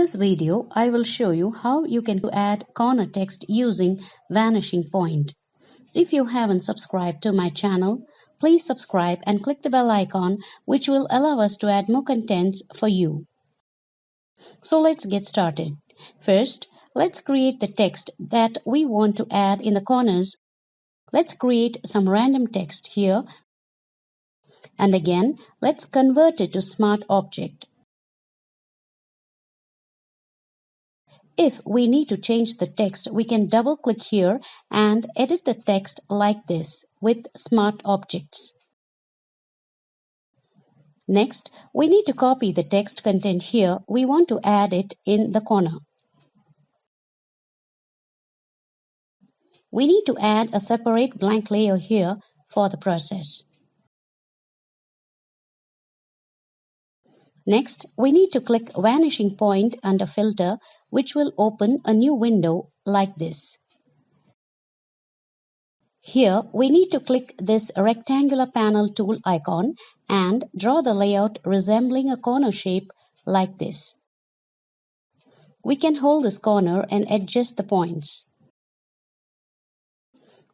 this video, I will show you how you can add corner text using Vanishing point. If you haven't subscribed to my channel, please subscribe and click the bell icon, which will allow us to add more contents for you. So let's get started. First, let's create the text that we want to add in the corners. Let's create some random text here. And again, let's convert it to Smart Object. If we need to change the text, we can double-click here and edit the text like this with Smart Objects. Next, we need to copy the text content here. We want to add it in the corner. We need to add a separate blank layer here for the process. Next, we need to click Vanishing point under Filter, which will open a new window like this. Here, we need to click this rectangular panel tool icon and draw the layout resembling a corner shape like this. We can hold this corner and adjust the points.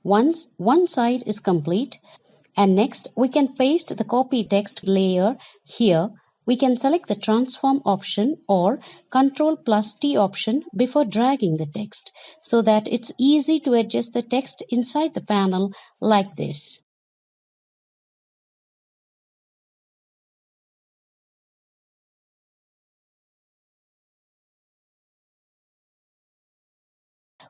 Once one side is complete, and next we can paste the copy text layer here. We can select the transform option or Ctrl+T option before dragging the text so that it's easy to adjust the text inside the panel like this.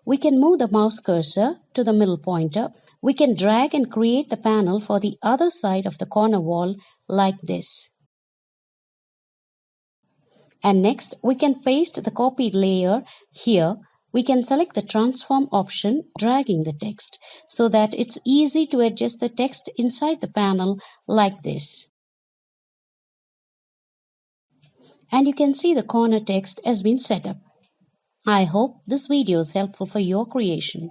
We can move the mouse cursor to the middle pointer. We can drag and create the panel for the other side of the corner wall like this. And next, we can paste the copied layer here. We can select the transform option, dragging the text so that it's easy to adjust the text inside the panel like this. And you can see the corner text has been set up. I hope this video is helpful for your creation.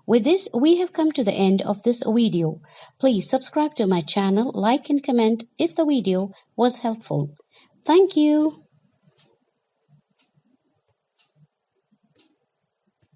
With this, we have come to the end of this video. Please subscribe to my channel, like and comment if the video was helpful. Thank you.